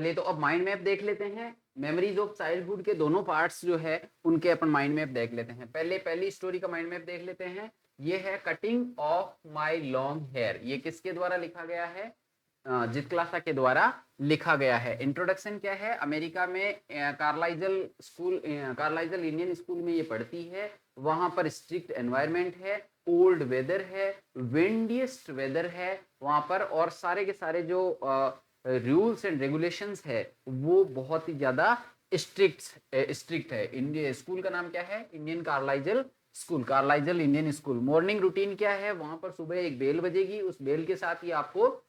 चलिए तो अब माइंड मैप देख लेते हैं। मेमोरीज ऑफ चाइल्डहुड के दोनों पार्ट्स जो है उनके अपन माइंड मैप देख लेते हैं। पहली स्टोरी का माइंड मैप देख लेते हैं। ये है cutting of my long hair. ये किसके द्वारा लिखा गया है? जितक्लासा के द्वारा लिखा गया है। इंट्रोडक्शन क्या है? अमेरिका में कार्लाइजल इंडियन स्कूल में ये पढ़ती है। वहां पर स्ट्रिक्ट एनवायरमेंट है, कोल्ड वेदर है, विंडियस्ट वेदर है वहां पर, और सारे के सारे जो रूल्स एंड रेगुलेशंस है वो बहुत ही ज्यादा स्ट्रिक्ट है। इंडिया स्कूल का नाम क्या है? Indian Carlisle school, Carlisle Indian school. Morning routine क्या है? वहां पर सुबह एक बेल बजेगी, उस बेल के साथ ही आपको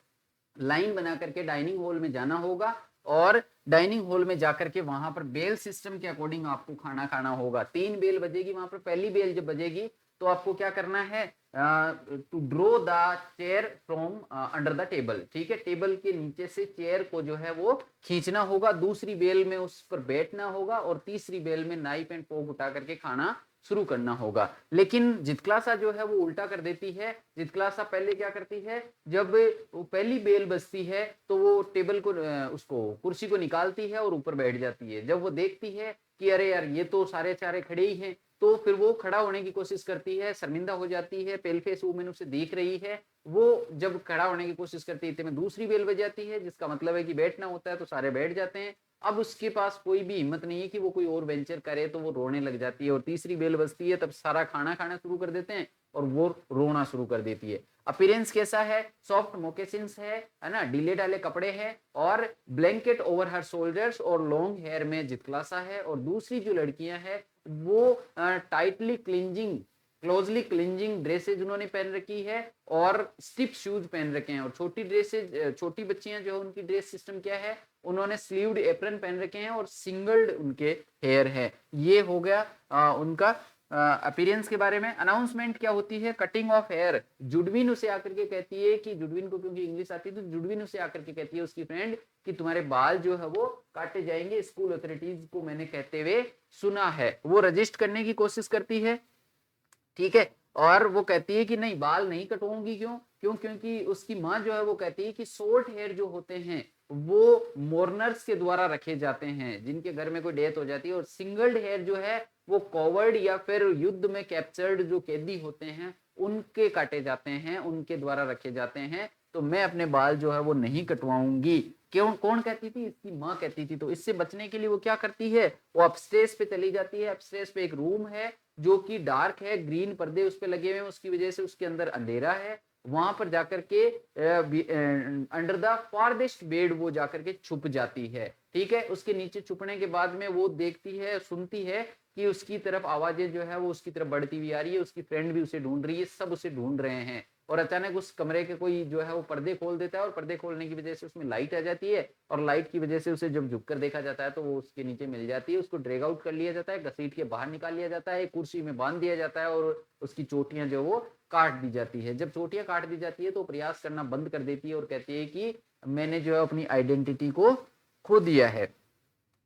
लाइन बना करके डाइनिंग हॉल में जाना होगा, और डाइनिंग हॉल में जाकर के वहां पर बेल सिस्टम के अकॉर्डिंग आपको खाना खाना होगा। 3 बेल बजेगी वहां पर। पहली बेल जब बजेगी तो आपको क्या करना है? To draw the chair from under the table. ठीक है, टेबल के नीचे से चेयर को जो है वो खींचना होगा। दूसरी बेल में उस पर बैठना होगा, और तीसरी बेल में नाइफ एंड फोर्क उठा करके खाना शुरू करना होगा। लेकिन जितक्लासा जो है वो उल्टा कर देती है। जितक्लासा पहले क्या करती है? जब वो पहली बेल बजती है तो वो टेबल को उसको कुर्सी को निकालती है और ऊपर बैठ जाती है। जब वो देखती है कि अरे यार ये तो सारे चारे खड़े ही हैं, तो फिर वो खड़ा होने की कोशिश करती है, शर्मिंदा हो जाती है। पेलफेस वुमेन उसे देख रही है। वो जब खड़ा होने की कोशिश करती है तो दूसरी बेल बज जाती है, जिसका मतलब है कि बैठना होता है, तो सारे बैठ जाते हैं। अब उसके पास कोई भी हिम्मत नहीं है कि वो कोई और वेंचर करे, तो वो रोने लग जाती है। और तीसरी बेल बजती है, तब सारा खाना खाना शुरू कर देते हैं और वो रोना शुरू कर देती है। अपीयरेंस कैसा है? सॉफ्ट मोकेसिन्स है ना, ढीले ढाले कपड़े हैं, और ब्लैंकेट ओवर हर शोल्डर्स, और लॉन्ग हेयर में जितक्लासा है। और दूसरी जो लड़कियां हैं वो टाइटली क्लोजली क्लिंजिंग ड्रेसेज उन्होंने पहन रखी है, और स्टिप शूज पहन रखे हैं। और छोटी बच्चियां जो है उनकी ड्रेस सिस्टम क्या है? उन्होंने स्लीव्ड एप्रन पहन रखे हैं, और सिंगल्ड उनके हेयर है। ये हो गया उनका अपीयरेंस के बारे में। अनाउंसमेंट क्या होती है? Cutting of hair. जुडविन उसे आकर के कहती है कि, जुडविन को क्योंकि इंग्लिश आती है, तो जुडविन उसे आकर के कहती है उसकी फ्रेंड कि तुम्हारे बाल जो है वो काटे जाएंगे, स्कूल अथॉरिटीज को मैंने कहते हुए सुना है। वो रजिस्ट करने की कोशिश करती है, ठीक है, और वो कहती है कि नहीं, बाल नहीं कटवाऊंगी। क्योंकि उसकी माँ जो है वो कहती है कि शॉर्ट हेयर जो होते हैं वो मोर्नर्स के द्वारा रखे जाते हैं, जिनके घर में कोई डेथ हो जाती है। और सिंगल्ड हेयर जो है वो कॉवर्ड या फिर युद्ध में कैप्चर्ड जो कैदी होते हैं उनके काटे जाते हैं, उनके द्वारा रखे जाते हैं। तो मैं अपने बाल जो है वो नहीं कटवाऊंगी। कौन कहती थी? इसकी माँ कहती थी। तो इससे बचने के लिए वो क्या करती है? वो अपस्टेज पे चली जाती है। अपस्टेज पे एक रूम है जो कि डार्क है, ग्रीन पर्दे उस पे लगे हुए हैं, उसकी वजह से उसके अंदर अंधेरा है। वहां पर जाकर के अंडर द फारदेस्ट बेड वो जाकर के छुप जाती है। ठीक है, उसके नीचे छुपने के बाद में वो देखती है, सुनती है कि उसकी तरफ आवाजें जो है वो उसकी तरफ बढ़ती हुई आ रही है। उसकी फ्रेंड भी उसे ढूंढ रही है, सब उसे ढूंढ रहे हैं। और अचानक उस कमरे के कोई जो है वो पर्दे खोल देता है, और पर्दे खोलने की वजह से उसमें लाइट आ जाती है, और लाइट की वजह से उसे जब झुककर देखा जाता है तो वो उसके नीचे मिल जाती है। उसको ड्रैग आउट कर लिया जाता है, घसीट के बाहर निकाल लिया जाता है, कुर्सी में बांध दिया जाता है, और उसकी चोटियां जो वो काट दी जाती है। जब चोटियां काट दी जाती है तो प्रयास करना बंद कर देती है, और कहती है कि मैंने जो है अपनी आइडेंटिटी को खो दिया है।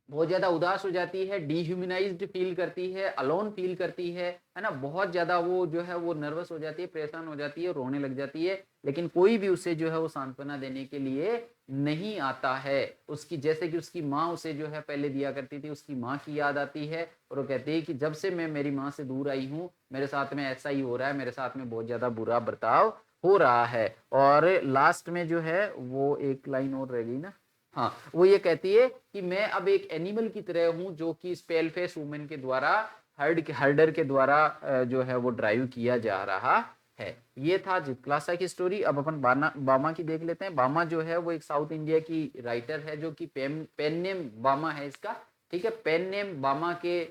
बहुत ज्यादा उदास हो जाती है, डिह्यूमनाइज्ड फील करती है, अलोन फील करती है ना। बहुत ज्यादा वो जो है वो नर्वस हो जाती है, परेशान हो जाती है, रोने लग जाती है। लेकिन कोई भी उसे जो है वो सांत्वना देने के लिए नहीं आता है। उसकी, जैसे कि उसकी माँ उसे जो है पहले दिया करती थी, उसकी माँ की याद आती है, और वो कहती है कि जब से मैं मेरी माँ से दूर आई हूँ मेरे साथ में ऐसा ही हो रहा है, मेरे साथ में बहुत ज्यादा बुरा बर्ताव हो रहा है। और लास्ट में जो है वो एक लाइन और रह गई ना, हाँ, वो ये कहती है कि मैं अब एक एनिमल की तरह हूं, जो कि स्पेल फेस वुमेन के द्वारा, हर्डर के द्वारा जो है वो ड्राइव किया जा रहा है। ये था जितक्लासा की स्टोरी। अब अपन बामा की देख लेते हैं। बामा जो है वो एक साउथ इंडिया की राइटर है, जो कि पेन नेम बामा है इसका। ठीक है, पेन नेम बामा के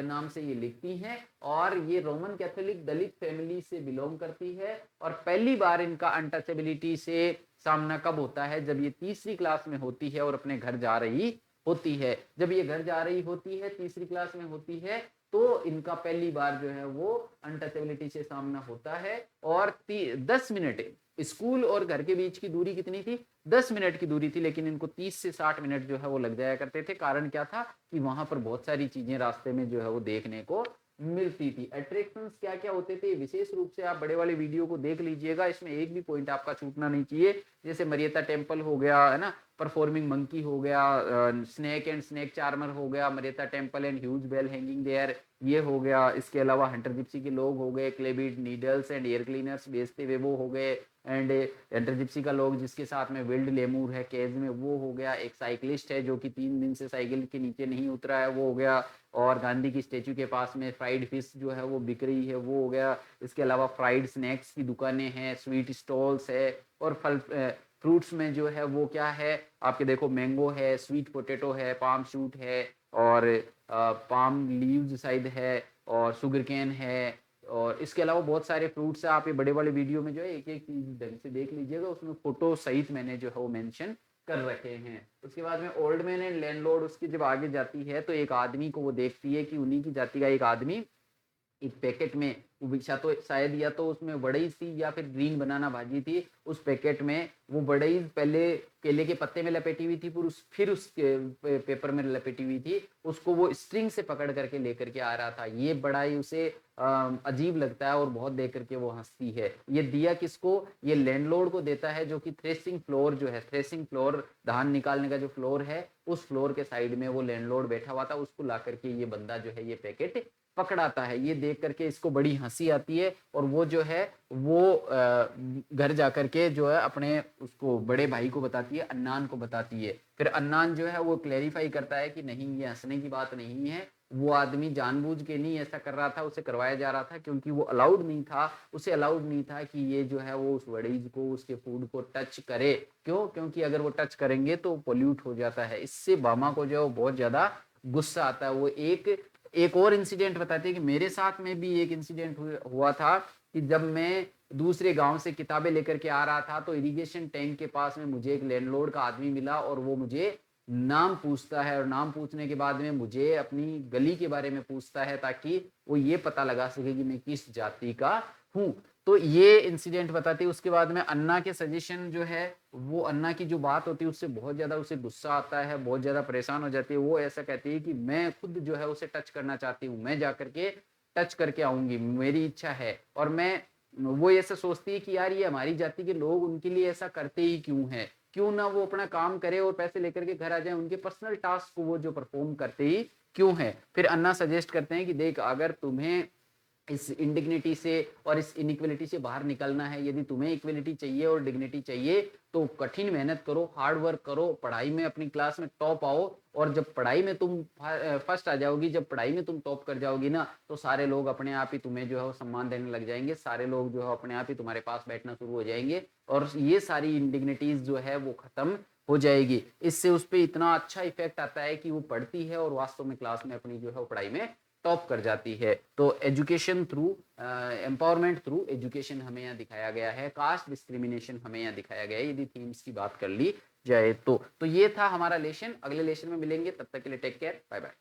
नाम से ये लिखती हैं, और ये रोमन कैथोलिक दलित फैमिली से बिलोंग करती है। और पहली बार इनका अनटचेबिलिटी से सामना कब होता है? जब ये तीसरी क्लास में होती है और अपने घर जा रही होती है। जब ये घर जा रही होती है, तीसरी क्लास में होती है, तो इनका पहली बार जो है वो अनटचेबिलिटी से सामना होता है। और 10 मिनट, स्कूल और घर के बीच की दूरी कितनी थी? 10 मिनट की दूरी थी, लेकिन इनको 30 से 60 मिनट जो है वो लग जाया करते थे। कारण क्या था? कि वहां पर बहुत सारी चीजें रास्ते में जो है वो देखने को मिलती थी। अट्रैक्शंस क्या क्या होते थे, विशेष रूप से आप बड़े वाले वीडियो को देख लीजिएगा, इसमें एक भी पॉइंट आपका छूटना नहीं चाहिए। जैसे मरियता टेम्पल हो गया, है ना, परफॉर्मिंग मंकी हो गया, स्नेक एंड स्नेक चार्मर हो गया, मरेता temple and huge bell hanging there ये हो गया। इसके अलावा हंटर जिप्सी के लोग हो गए, क्लेबिड नीडल्स एंड एयर क्लीनर्स बेचते हुए वो हो गए, एंड हंटर जिप्सी का लोग जिसके साथ में विल्ड लेमूर है केज में वो हो गया, एक साइकिलिस्ट है जो कि 3 दिन से साइकिल के नीचे नहीं उतरा है वो हो गया, और गांधी की स्टेचू के पास में फ्राइड फिश जो है वो बिक रही है वो हो गया। इसके अलावा फ्राइड स्नैक्स की दुकानें हैं, स्वीट स्टॉल्स है, और फल फ्रूट्स में जो है वो क्या है आपके देखो मैंगो है, स्वीट पोटैटो है, पाम शूट है, और पाम लीव्स शायद है, और शुगर कैन है, और इसके अलावा बहुत सारे फ्रूट्स है। आप ये बड़े वाले वीडियो में जो है एक एक चीज ढंग से देख लीजिएगा, उसमें फोटो सहित मैंने जो है वो मेंशन कर रखे हैं। उसके बाद में ओल्ड मैन एंड लैंडलॉर्ड उसकी जब आगे जाती है तो एक आदमी को वो देखती है कि उन्हीं की जाति का एक आदमी एक पैकेट में तो शायद या तो उसमें वड़ई सी या फिर ग्रीन बनाना भाजी थी, उस पैकेट में वो वड़ई पहले केले के पत्ते में लपेटी हुई थी, फिर उस पेपर में लपेटी हुई थी, उसको वो स्ट्रिंग से पकड़ करके लेकर के आ रहा था। ये बड़ा ही उसे अजीब लगता है और बहुत देख करके वो हंसती है। ये दिया किसको, ये लैंडलॉर्ड को देता है जो कि थ्रेसिंग फ्लोर जो है, थ्रेसिंग फ्लोर धान निकालने का जो फ्लोर है उस फ्लोर के साइड में वो लैंडलॉर्ड बैठा हुआ था, उसको ला करके ये बंदा जो है ये पैकेट पकड़ाता है। ये देख करके इसको बड़ी हंसी आती है और वो जो है वो घर जाकर के जो है अपने उसको बड़े भाई को बताती है, अन्नान को बताती है। फिर अन्नान जो है वो क्लेरिफाई करता है कि नहीं ये हंसने की बात नहीं है, वो आदमी जानबूझ के नहीं ऐसा कर रहा था, उसे करवाया जा रहा था क्योंकि वो अलाउड नहीं था, उसे अलाउड नहीं था कि ये जो है वो उस वड़ीज को उसके फूड को टच करे। क्यों? क्योंकि अगर वो टच करेंगे तो पोल्यूट हो जाता है। इससे बामा को जो है वो बहुत ज्यादा गुस्सा आता है। वो एक और इंसिडेंट बताते हैं कि मेरे साथ में भी एक इंसिडेंट हुआ था कि जब मैं दूसरे गांव से किताबें लेकर के आ रहा था तो इरिगेशन टैंक के पास में मुझे एक लैंडलॉर्ड का आदमी मिला और वो मुझे नाम पूछता है, और नाम पूछने के बाद में मुझे अपनी गली के बारे में पूछता है ताकि वो ये पता लगा सके कि मैं किस जाति का हूँ। तो ये इंसिडेंट बताती है। उसके बाद में अन्ना के सजेशन जो है वो अन्ना की जो बात होती है उससे बहुत ज्यादा उसे गुस्सा आता है, बहुत ज्यादा परेशान हो जाती है। वो ऐसा कहती है कि मैं खुद जो है उसे टच करना चाहती हूँ, मैं जाकर के टच करके आऊंगी, मेरी इच्छा है। और मैं वो ऐसा सोचती है कि यार ये हमारी जाति के लोग उनके लिए ऐसा करते ही क्यों है, क्यों ना वो अपना काम करे और पैसे लेकर के घर आ जाए, उनके पर्सनल टास्क को वो जो परफॉर्म करते ही क्यों है। फिर अन्ना सजेस्ट करते हैं कि देख अगर तुम्हें इस इंडिग्निटी से और इस इनइक्वलिटी से बाहर निकलना है, यदि तुम्हें इक्वलिटी चाहिए और डिग्निटी चाहिए तो कठिन मेहनत करो, हार्ड वर्क करो, पढ़ाई में अपनी क्लास में टॉप आओ, और जब पढ़ाई में तुम फर्स्ट आ जाओगी, जब पढ़ाई में तुम टॉप कर जाओगी ना तो सारे लोग अपने आप ही तुम्हें जो है वो सम्मान देने लग जाएंगे, सारे लोग जो है अपने आप ही तुम्हारे पास बैठना शुरू हो जाएंगे और ये सारी इंडिग्निटीज जो है वो खत्म हो जाएगी। इससे उस पर इतना अच्छा इफेक्ट आता है कि वो पढ़ती है और वास्तव में क्लास में अपनी जो है वो पढ़ाई में टॉप कर जाती है। तो education through empowerment through education हमें यहाँ दिखाया गया है, कास्ट डिस्क्रिमिनेशन हमें यहाँ दिखाया गया है, यदि थीम्स की बात कर ली जाए तो ये था हमारा लेसन। अगले लेसन में मिलेंगे, तब तक के लिए टेक केयर, बाय बाय।